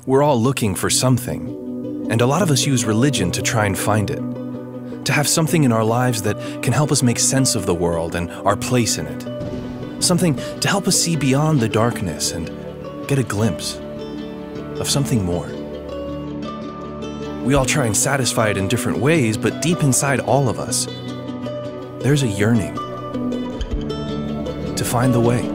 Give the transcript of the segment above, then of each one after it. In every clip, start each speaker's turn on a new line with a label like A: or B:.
A: We're all looking for something, and a lot of us use religion to try and find it. To have something in our lives that can help us make sense of the world and our place in it. Something to help us see beyond the darkness and get a glimpse of something more. We all try and satisfy it in different ways, but deep inside all of us, there's a yearning to find the way.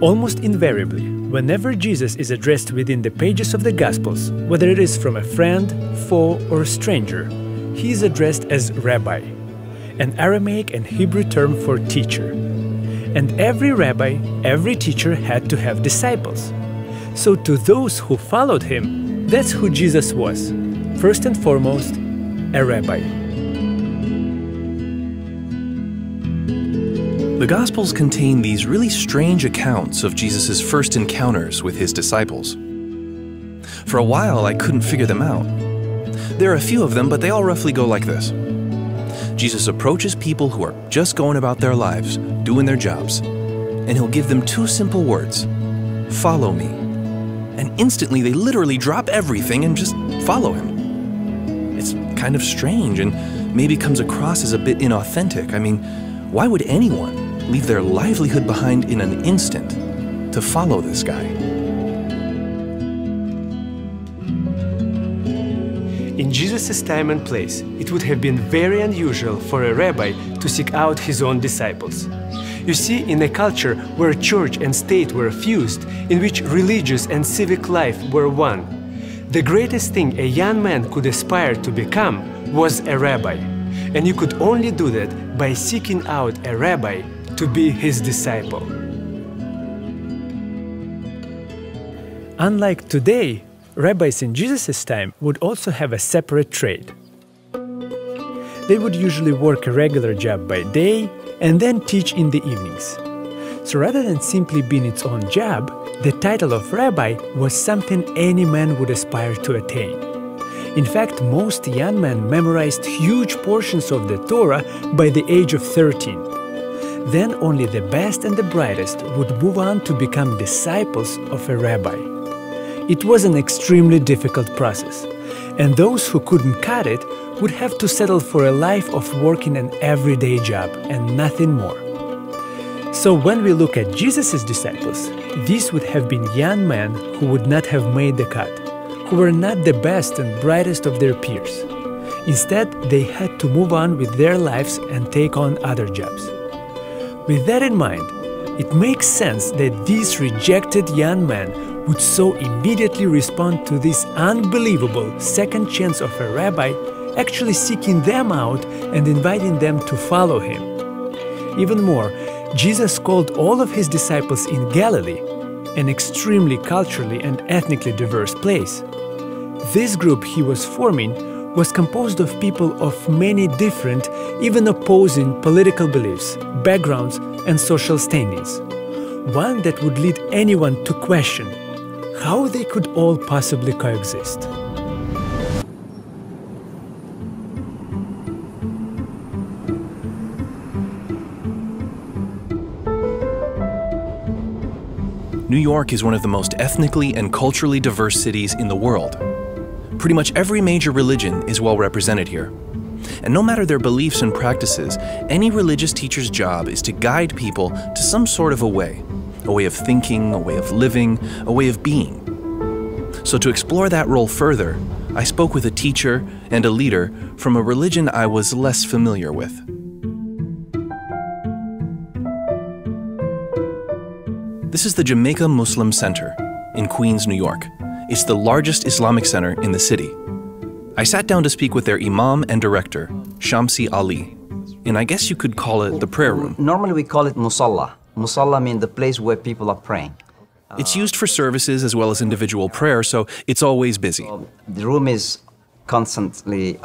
B: Almost invariably, whenever Jesus is addressed within the pages of the Gospels, whether it is from a friend, foe, or a stranger, he is addressed as Rabbi, an Aramaic and Hebrew term for teacher. And every rabbi, every teacher had to have disciples. So to those who followed him, that's who Jesus was. First and foremost, a rabbi.
A: The Gospels contain these really strange accounts of Jesus' first encounters with his disciples. For a while, I couldn't figure them out. There are a few of them, but they all roughly go like this. Jesus approaches people who are just going about their lives, doing their jobs, and he'll give them two simple words: follow me. And instantly they literally drop everything and just follow him. It's kind of strange and maybe comes across as a bit inauthentic. I mean, why would anyone leave their livelihood behind in an instant to follow this guy?
B: In Jesus' time and place, it would have been very unusual for a rabbi to seek out his own disciples. You see, in a culture where church and state were fused, in which religious and civic life were one, the greatest thing a young man could aspire to become was a rabbi. And you could only do that by seeking out a rabbi to be his disciple. Unlike today, rabbis in Jesus' time would also have a separate trade. They would usually work a regular job by day and then teach in the evenings. So rather than simply being its own job, the title of rabbi was something any man would aspire to attain. In fact, most young men memorized huge portions of the Torah by the age of 13. Then only the best and the brightest would move on to become disciples of a rabbi. It was an extremely difficult process, and those who couldn't cut it would have to settle for a life of working an everyday job and nothing more. So when we look at Jesus' disciples, these would have been young men who would not have made the cut, who were not the best and brightest of their peers. Instead, they had to move on with their lives and take on other jobs. With that in mind, it makes sense that these rejected young men would so immediately respond to this unbelievable second chance of a rabbi actually seeking them out and inviting them to follow him. Even more, Jesus called all of his disciples in Galilee, an extremely culturally and ethnically diverse place. This group he was forming was composed of people of many different, even opposing political beliefs, backgrounds, and social standings. One that would lead anyone to question how they could all possibly coexist.
A: New York is one of the most ethnically and culturally diverse cities in the world. Pretty much every major religion is well represented here. And no matter their beliefs and practices, any religious teacher's job is to guide people to some sort of a way of thinking, a way of living, a way of being. So to explore that role further, I spoke with a teacher and a leader from a religion I was less familiar with. This is the Jamaica Muslim Center in Queens, New York. It's the largest Islamic center in the city. I sat down to speak with their imam and director, Shamsi Ali, and I guess you could call it the prayer room.
C: Normally we call it musalla. Musalla means the place where people are praying.
A: It's used for services as well as individual prayer, so it's always busy.
C: The room is constantly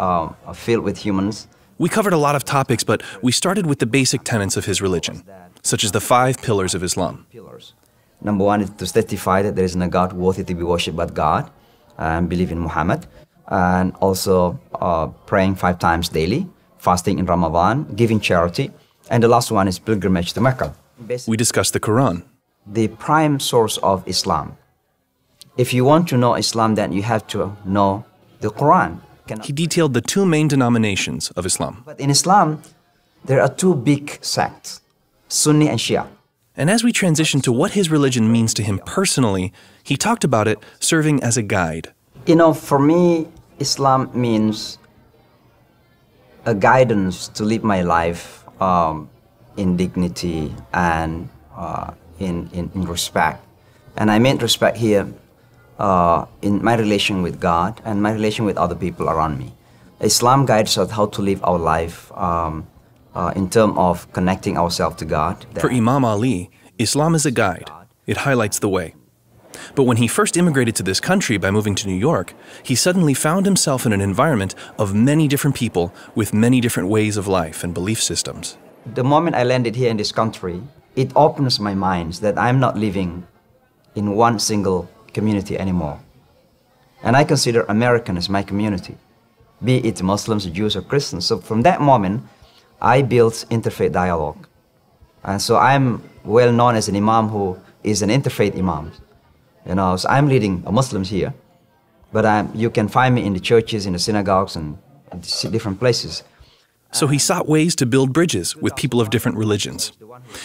C: filled with humans.
A: We covered a lot of topics, but we started with the basic tenets of his religion, such as the 5 pillars of Islam.
C: Number 1 is to testify that there is no God worthy to be worshipped but God, and believe in Muhammad, and also praying 5 times daily, fasting in Ramadan, giving charity, and the last one is pilgrimage to Mecca.
A: We discussed the Quran.
C: The prime source of Islam. If you want to know Islam, then you have to know the Quran.
A: He detailed the 2 main denominations of Islam.
C: But in Islam, there are 2 big sects, Sunni and Shia.
A: And as we transition to what his religion means to him personally, he talked about it serving as a guide.
C: You know, for me, Islam means a guidance to live my life in dignity and in respect. And I meant respect here in my relation with God and my relation with other people around me. Islam guides us how to live our life in terms of connecting ourselves to God.
A: For Imam Ali, Islam is a guide. It highlights the way. But when he first immigrated to this country by moving to New York, he suddenly found himself in an environment of many different people with many different ways of life and belief systems.
C: The moment I landed here in this country, it opens my mind that I'm not living in one single community anymore. And I consider American as my community, be it Muslims, Jews, or Christians. So from that moment, I built interfaith dialogue. And so I'm well known as an imam who is an interfaith imam. You know, so I'm leading Muslims here, but you can find me in the churches, in the synagogues, and different places.
A: So he sought ways to build bridges with people of different religions.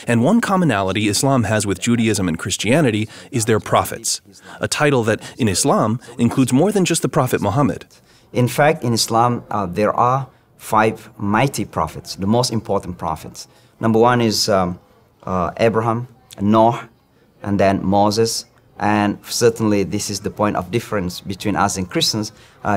A: And one commonality Islam has with Judaism and Christianity is their prophets, a title that in Islam includes more than just the Prophet Muhammad.
C: In fact, in Islam, there are 5 mighty prophets, the most important prophets. Number 1 is Abraham, Noah, and then Moses. And certainly this is the point of difference between us and Christians.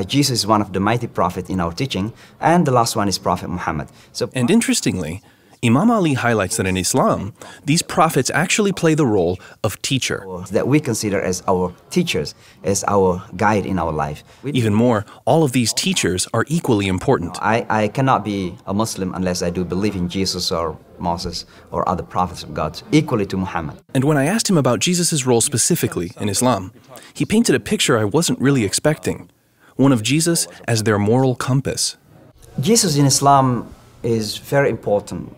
C: Jesus is one of the mighty prophets in our teaching, and the last one is Prophet Muhammad.
A: And interestingly, Imam Ali highlights that in Islam, these prophets actually play the role of teacher.
C: That we consider as our teachers, as our guide in our life.
A: Even more, all of these teachers are equally important.
C: I cannot be a Muslim unless I do believe in Jesus or Moses or other prophets of God, equally to Muhammad.
A: And when I asked him about Jesus' role specifically in Islam, he painted a picture I wasn't really expecting, one of Jesus as their moral compass.
C: Jesus in Islam is very important.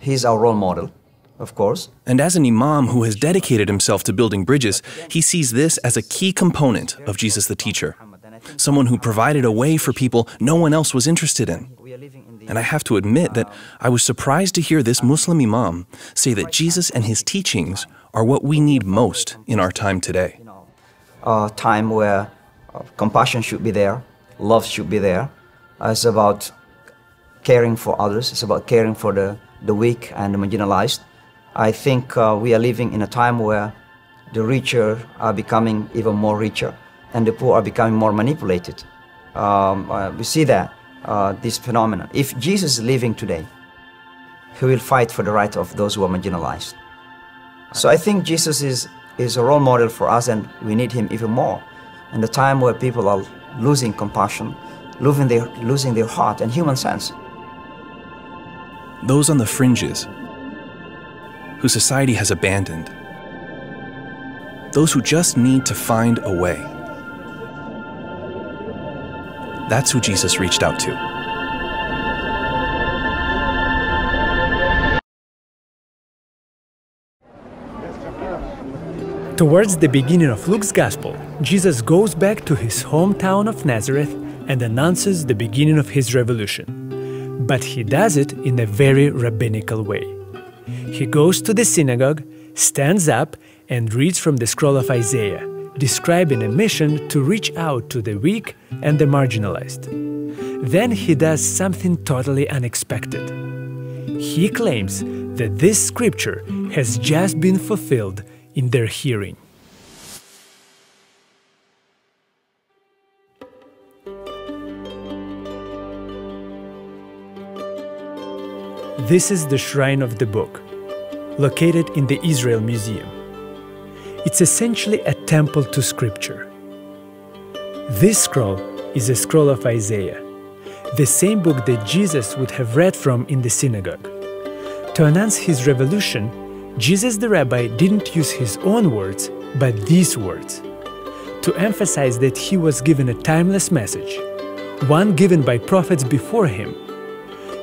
C: He's our role model, of course.
A: And as an imam who has dedicated himself to building bridges, he sees this as a key component of Jesus the teacher, someone who provided a way for people no one else was interested in. And I have to admit that I was surprised to hear this Muslim imam say that Jesus and his teachings are what we need most in our time today.
C: A time where compassion should be there, love should be there. It's about caring for others. It's about caring for the weak and the marginalized. I think we are living in a time where the richer are becoming even more richer and the poor are becoming more manipulated. We see that, this phenomenon. If Jesus is living today, he will fight for the right of those who are marginalized. So I think Jesus is a role model for us, and we need him even more. In the time where people are losing compassion, losing their heart and human sense.
A: Those on the fringes, who society has abandoned. Those who just need to find a way. That's who Jesus reached out to.
B: Towards the beginning of Luke's Gospel, Jesus goes back to his hometown of Nazareth and announces the beginning of his revolution. But he does it in a very rabbinical way. He goes to the synagogue, stands up, and reads from the scroll of Isaiah, describing a mission to reach out to the weak and the marginalized. Then he does something totally unexpected. He claims that this scripture has just been fulfilled in their hearing. This is the Shrine of the Book, located in the Israel Museum. It's essentially a temple to Scripture. This scroll is a scroll of Isaiah, the same book that Jesus would have read from in the synagogue. To announce his revolution, Jesus the Rabbi didn't use his own words, but these words, to emphasize that he was given a timeless message, one given by prophets before him,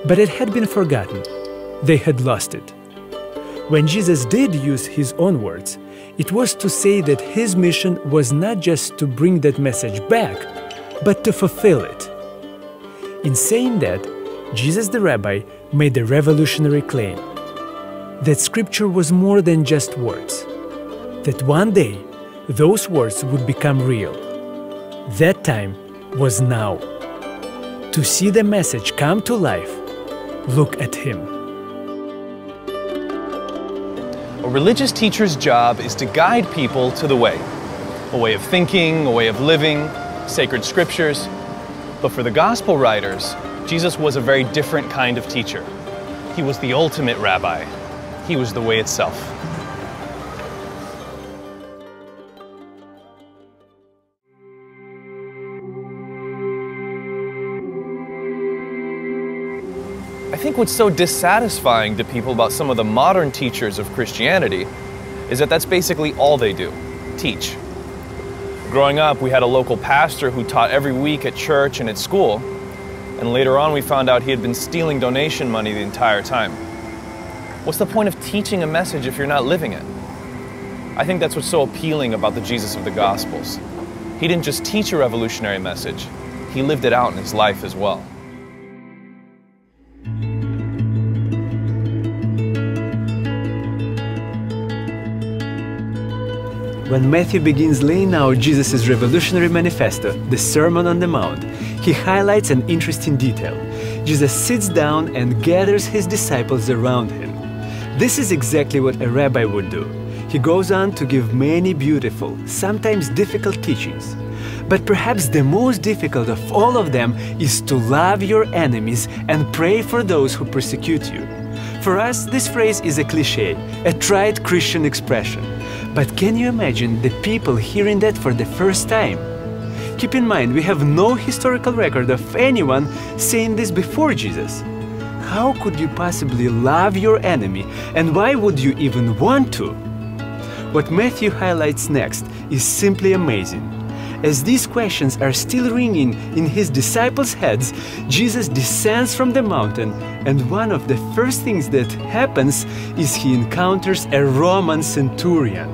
B: but it had been forgotten. They had lost it. When Jesus did use his own words, it was to say that his mission was not just to bring that message back, but to fulfill it. In saying that, Jesus the Rabbi made a revolutionary claim that Scripture was more than just words, that one day those words would become real. That time was now. To see the message come to life, look at him.
A: A religious teacher's job is to guide people to the way. A way of thinking, a way of living, sacred scriptures. But for the gospel writers, Jesus was a very different kind of teacher. He was the ultimate rabbi. He was the way itself. I think what's so dissatisfying to people about some of the modern teachers of Christianity is that that's basically all they do, teach. Growing up, we had a local pastor who taught every week at church and at school, and later on we found out he had been stealing donation money the entire time. What's the point of teaching a message if you're not living it? I think that's what's so appealing about the Jesus of the Gospels. He didn't just teach a revolutionary message, he lived it out in his life as well.
B: When Matthew begins laying out Jesus' revolutionary manifesto, the Sermon on the Mount, he highlights an interesting detail. Jesus sits down and gathers his disciples around him. This is exactly what a rabbi would do. He goes on to give many beautiful, sometimes difficult teachings. But perhaps the most difficult of all of them is to love your enemies and pray for those who persecute you. For us, this phrase is a cliché, a tried Christian expression. But can you imagine the people hearing that for the first time? Keep in mind, we have no historical record of anyone saying this before Jesus. How could you possibly love your enemy, and why would you even want to? What Matthew highlights next is simply amazing. As these questions are still ringing in his disciples' heads, Jesus descends from the mountain, and one of the first things that happens is he encounters a Roman centurion,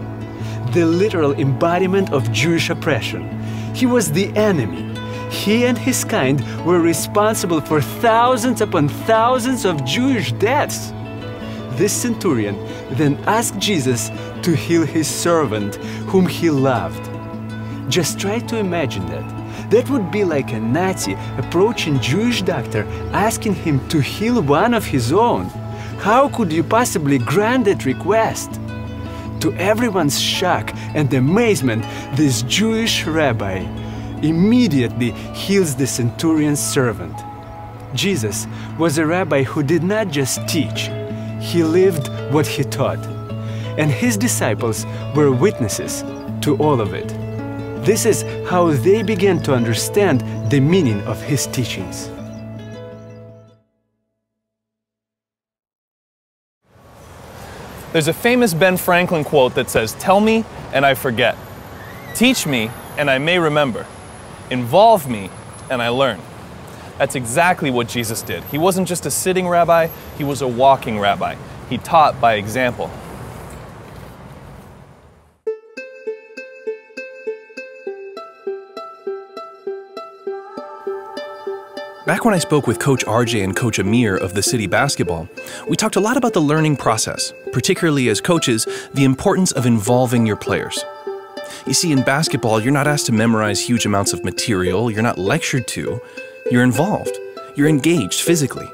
B: the literal embodiment of Jewish oppression. He was the enemy. He and his kind were responsible for thousands upon thousands of Jewish deaths. This centurion then asked Jesus to heal his servant, whom he loved. Just try to imagine that. That would be like a Nazi approaching Jewish doctor asking him to heal one of his own. How could you possibly grant that request? To everyone's shock and amazement, this Jewish rabbi immediately heals the centurion's servant. Jesus was a rabbi who did not just teach, he lived what he taught. And his disciples were witnesses to all of it. This is how they began to understand the meaning of his teachings.
A: There's a famous Ben Franklin quote that says, "Tell me and I forget. Teach me and I may remember. Involve me and I learn." That's exactly what Jesus did. He wasn't just a sitting rabbi, he was a walking rabbi. He taught by example. Back when I spoke with Coach RJ and Coach Amir of the City Basketball, we talked a lot about the learning process, particularly as coaches, the importance of involving your players. You see, in basketball, you're not asked to memorize huge amounts of material, you're not lectured to, you're involved, you're engaged physically.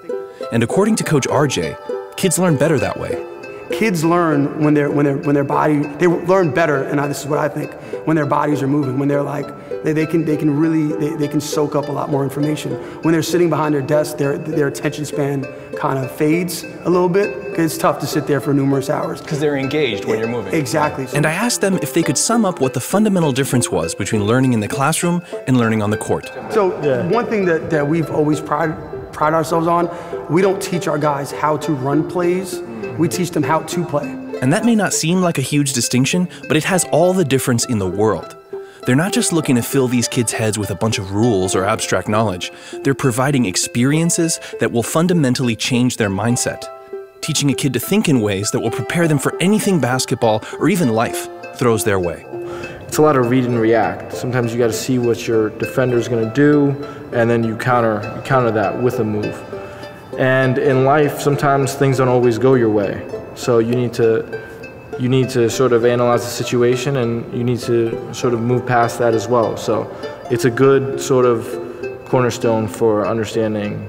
A: And according to Coach RJ, kids learn better that way.
D: Kids learn when their body, they learn better, and this is what I think, when their bodies are moving, when they're like, they can soak up a lot more information. When they're sitting behind their desk, their attention span kind of fades a little bit, because it's tough to sit there for numerous hours.
A: Because they're engaged when you're moving.
D: Exactly.
A: And I asked them if they could sum up what the fundamental difference was between learning in the classroom and learning on the court.
D: So one thing that we've always pride ourselves on, we don't teach our guys how to run plays, we teach them how to play.
A: And that may not seem like a huge distinction, but it has all the difference in the world. They're not just looking to fill these kids' heads with a bunch of rules or abstract knowledge. They're providing experiences that will fundamentally change their mindset, teaching a kid to think in ways that will prepare them for anything basketball or even life throws their way.
E: It's a lot of read and react. Sometimes you got to see what your defender's going to do, and then you counter that with a move. And in life, sometimes things don't always go your way. So you need to sort of analyze the situation, and you need to sort of move past that as well. So it's a good sort of cornerstone for understanding,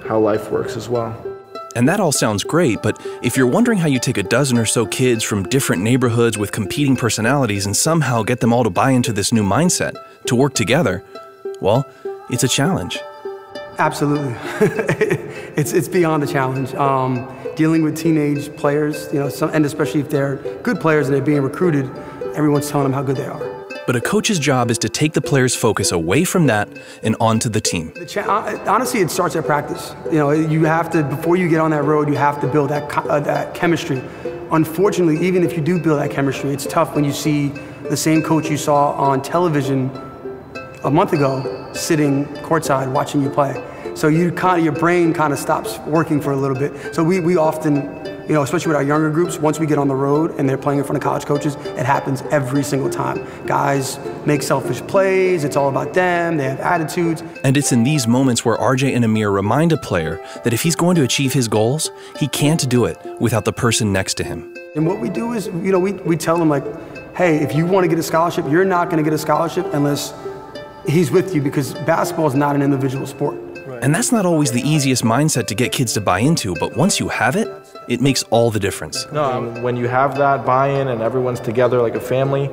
E: how life works as well.
A: And that all sounds great, but if you're wondering how you take a dozen or so kids from different neighborhoods with competing personalities and somehow get them all to buy into this new mindset, to work together, well, it's a challenge.
D: Absolutely. It's beyond a challenge. Dealing with teenage players, and especially if they're good players and they're being recruited, everyone's telling them how good they are.
A: But a coach's job is to take the players' focus away from that and onto the team.
D: Honestly, it starts at practice. You have to, before you get on that road, you have to build that chemistry. Unfortunately, even if you do build that chemistry, it's tough when you see the same coach you saw on television a month ago sitting courtside watching you play. So your brain kind of stops working for a little bit. So we often, especially with our younger groups, once we get on the road and they're playing in front of college coaches, it happens every single time. Guys make selfish plays, it's all about them, they have attitudes.
A: And it's in these moments where RJ and Amir remind a player that if he's going to achieve his goals, he can't do it without the person next to him.
D: And what we do is, we tell them like, hey, if you want to get a scholarship, you're not going to get a scholarship unless he's with you, because basketball is not an individual sport.
A: And that's not always the easiest mindset to get kids to buy into, but once you have it, it makes all the difference.
E: When you have that buy-in and everyone's together like a family,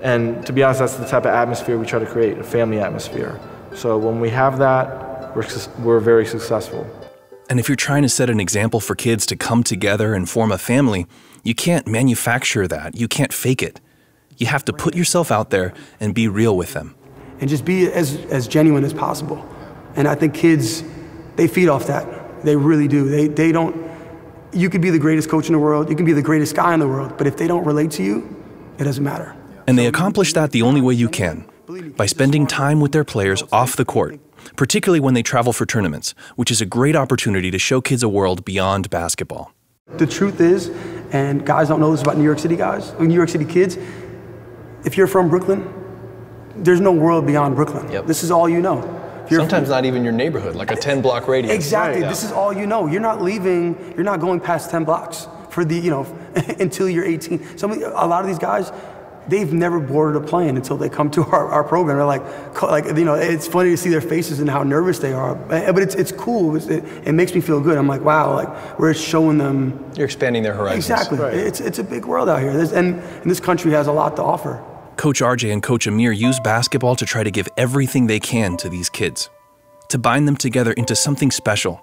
E: and to be honest, that's the type of atmosphere we try to create, a family atmosphere. So when we have that, we're very successful.
A: And if you're trying to set an example for kids to come together and form a family, you can't manufacture that, you can't fake it. You have to put yourself out there and be real with them.
D: And just be as genuine as possible. And I think kids, they feed off that. They really do. They don't, you could be the greatest coach in the world, you can be the greatest guy in the world, but if they don't relate to you, it doesn't matter.
A: And they accomplish that the only way you can, by spending time with their players off the court, particularly when they travel for tournaments, which is a great opportunity to show kids a world beyond basketball.
D: The truth is, and guys don't know this about New York City guys, New York City kids, if you're from Brooklyn, there's no world beyond Brooklyn.
A: Yep.
D: This is all you know.
A: Sometimes not even your neighborhood, like a 10-block radius.
D: Exactly,
A: Right.
D: This is all you know. You're not leaving, you're not going past 10 blocks for until you're 18. A lot of these guys, they've never boarded a plane until they come to our program. They're like, it's funny to see their faces and how nervous they are. But it's cool, it makes me feel good. I'm like, wow, like we're showing them.
A: You're expanding their horizons.
D: Exactly, right. It's a big world out here. And this country has a lot to offer.
A: Coach RJ and Coach Amir use basketball to try to give everything they can to these kids, to bind them together into something special,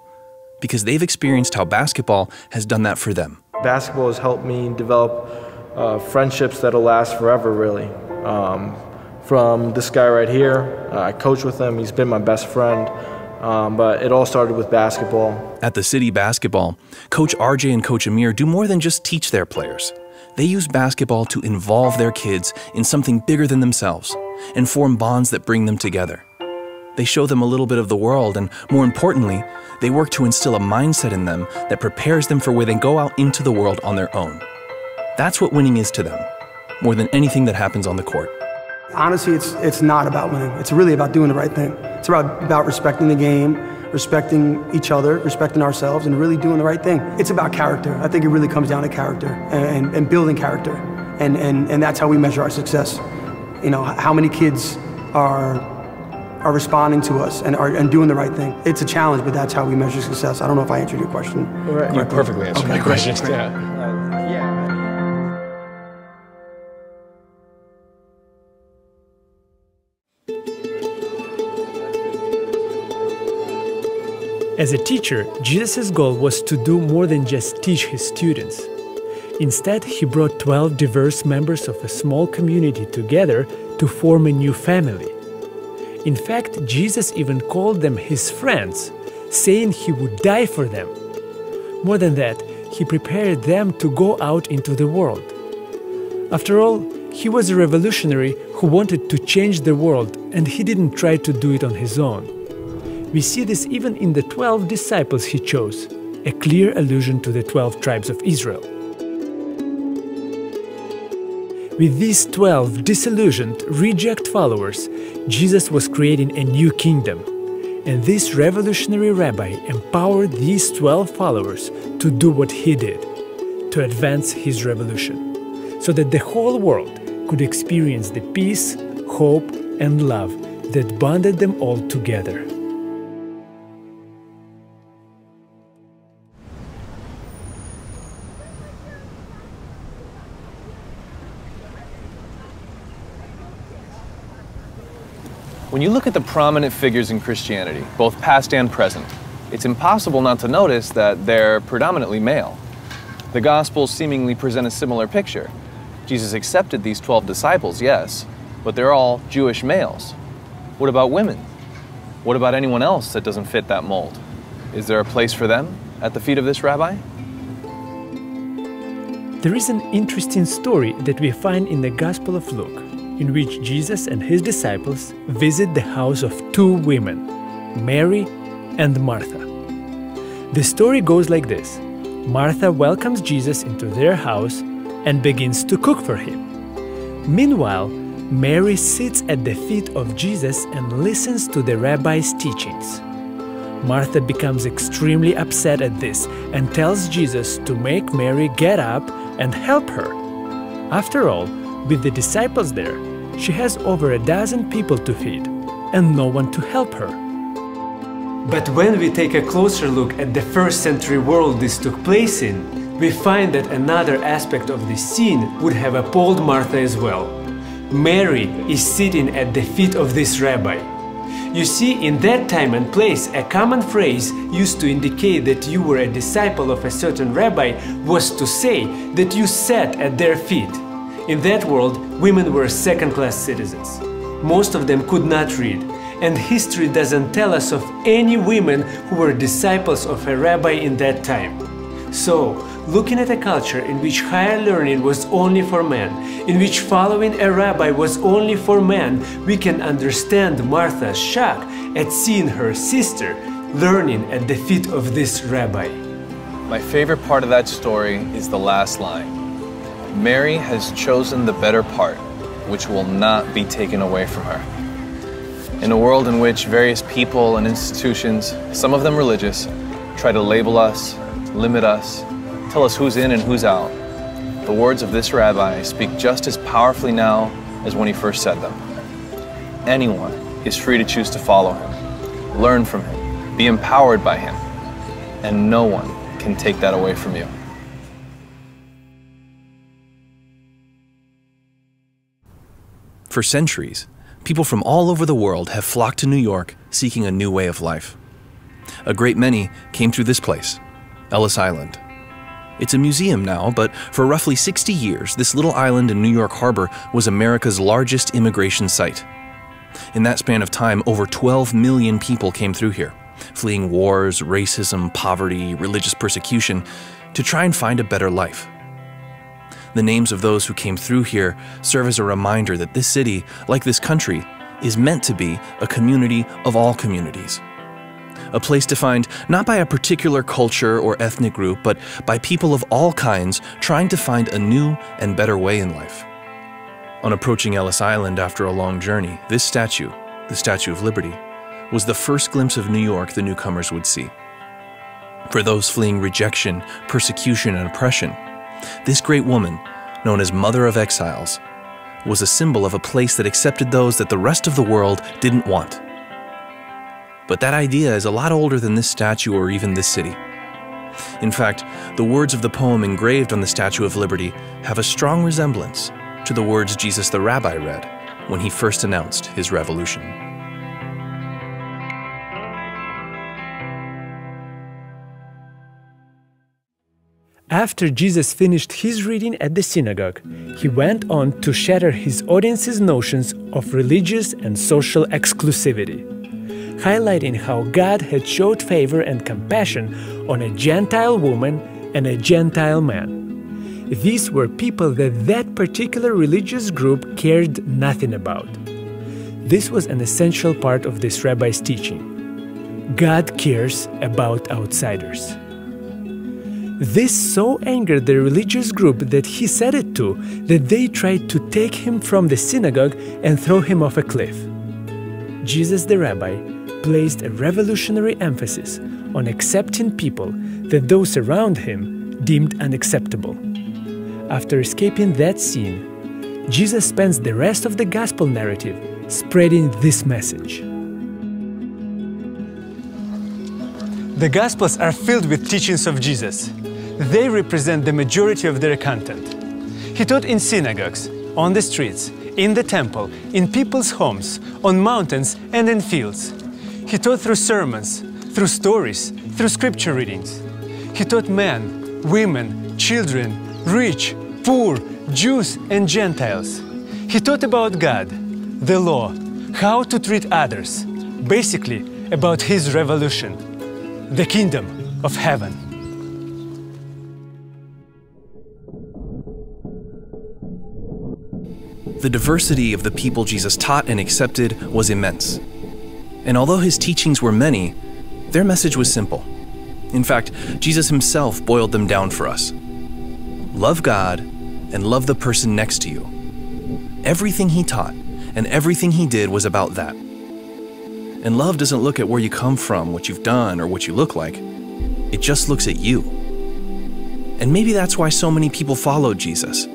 A: because they've experienced how basketball has done that for them.
E: Basketball has helped me develop friendships that'll last forever, really. From this guy right here, I coach with him, he's been my best friend, but it all started with basketball.
A: At the City Basketball, Coach RJ and Coach Amir do more than just teach their players. They use basketball to involve their kids in something bigger than themselves and form bonds that bring them together. They show them a little bit of the world, and more importantly, they work to instill a mindset in them that prepares them for when they go out into the world on their own. That's what winning is to them, more than anything that happens on the court.
D: honestly, it's not about winning. It's really about doing the right thing. It's about respecting the game, respecting each other, respecting ourselves, and really doing the right thing. It's about character. I think it really comes down to character and building character. And that's how we measure our success. You know, how many kids are responding to us and doing the right thing. It's a challenge, but that's how we measure success. I don't know if I answered your question.
F: Right. You perfectly answered my question.
D: Great.
F: Yeah.
B: As a teacher, Jesus' goal was to do more than just teach his students. Instead, he brought 12 diverse members of a small community together to form a new family. In fact, Jesus even called them his friends, saying he would die for them. More than that, he prepared them to go out into the world. After all, he was a revolutionary who wanted to change the world, and he didn't try to do it on his own. We see this even in the 12 disciples he chose, a clear allusion to the 12 tribes of Israel. With these 12 disillusioned, reject followers, Jesus was creating a new kingdom. And this revolutionary rabbi empowered these 12 followers to do what he did, to advance his revolution, so that the whole world could experience the peace, hope, and love that bonded them all together.
A: When you look at the prominent figures in Christianity, both past and present, it's impossible not to notice that they're predominantly male. The Gospels seemingly present a similar picture. Jesus accepted these 12 disciples, yes, but they're all Jewish males. What about women? What about anyone else that doesn't fit that mold? Is there a place for them at the feet of this rabbi?
B: There is an interesting story that we find in the Gospel of Luke, in which Jesus and his disciples visit the house of two women, Mary and Martha. The story goes like this. Martha welcomes Jesus into their house and begins to cook for him. Meanwhile, Mary sits at the feet of Jesus and listens to the rabbi's teachings. Martha becomes extremely upset at this and tells Jesus to make Mary get up and help her. After all, with the disciples there, she has over a dozen people to feed, and no one to help her. But when we take a closer look at the first century world this took place in, we find that another aspect of this scene would have appalled Martha as well. Mary is sitting at the feet of this rabbi. You see, in that time and place, a common phrase used to indicate that you were a disciple of a certain rabbi was to say that you sat at their feet. In that world, women were second-class citizens. Most of them could not read, and history doesn't tell us of any women who were disciples of a rabbi in that time. So, looking at a culture in which higher learning was only for men, in which following a rabbi was only for men, we can understand Martha's shock at seeing her sister learning at the feet of this rabbi.
A: My favorite part of that story is the last line. Mary has chosen the better part, which will not be taken away from her. In a world in which various people and institutions, some of them religious, try to label us, limit us, tell us who's in and who's out, the words of this rabbi speak just as powerfully now as when he first said them. Anyone is free to choose to follow him, learn from him, be empowered by him, and no one can take that away from you. For centuries, people from all over the world have flocked to New York seeking a new way of life. A great many came through this place, Ellis Island. It's a museum now, but for roughly 60 years, this little island in New York Harbor was America's largest immigration site. In that span of time, over 12 million people came through here, fleeing wars, racism, poverty, religious persecution, to try and find a better life. The names of those who came through here serve as a reminder that this city, like this country, is meant to be a community of all communities. A place defined not by a particular culture or ethnic group, but by people of all kinds trying to find a new and better way in life. On approaching Ellis Island after a long journey, this statue, the Statue of Liberty, was the first glimpse of New York the newcomers would see. For those fleeing rejection, persecution, and oppression, this great woman, known as Mother of Exiles, was a symbol of a place that accepted those that the rest of the world didn't want. But that idea is a lot older than this statue or even this city. In fact, the words of the poem engraved on the Statue of Liberty have a strong resemblance to the words Jesus the Rabbi read when he first announced his revolution.
B: After Jesus finished his reading at the synagogue, he went on to shatter his audience's notions of religious and social exclusivity, highlighting how God had showed favor and compassion on a Gentile woman and a Gentile man. These were people that particular religious group cared nothing about. This was an essential part of this rabbi's teaching. God cares about outsiders. This so angered the religious group that he said it to that they tried to take him from the synagogue and throw him off a cliff. Jesus the Rabbi placed a revolutionary emphasis on accepting people that those around him deemed unacceptable. After escaping that scene, Jesus spends the rest of the gospel narrative spreading this message.
G: The Gospels are filled with teachings of Jesus. They represent the majority of their content. He taught in synagogues, on the streets, in the temple, in people's homes, on mountains and in fields. He taught through sermons, through stories, through scripture readings. He taught men, women, children, rich, poor, Jews and Gentiles. He taught about God, the law, how to treat others, basically about his revolution, the kingdom of heaven.
A: The diversity of the people Jesus taught and accepted was immense. And although his teachings were many, their message was simple. In fact, Jesus himself boiled them down for us. Love God and love the person next to you. Everything he taught and everything he did was about that. And love doesn't look at where you come from, what you've done, or what you look like. It just looks at you. And maybe that's why so many people followed Jesus,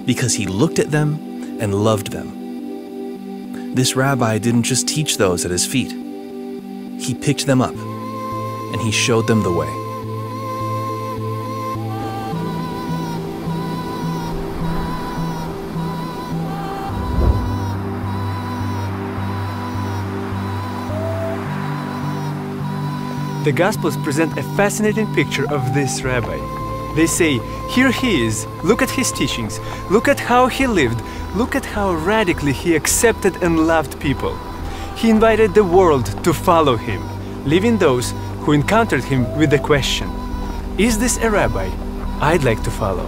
A: because he looked at them and loved them. This rabbi didn't just teach those at his feet. He picked them up, and he showed them the way.
G: The Gospels present a fascinating picture of this rabbi. They say, here he is, look at his teachings, look at how he lived, look at how radically he accepted and loved people. He invited the world to follow him, leaving those who encountered him with the question, is this a rabbi I'd like to follow?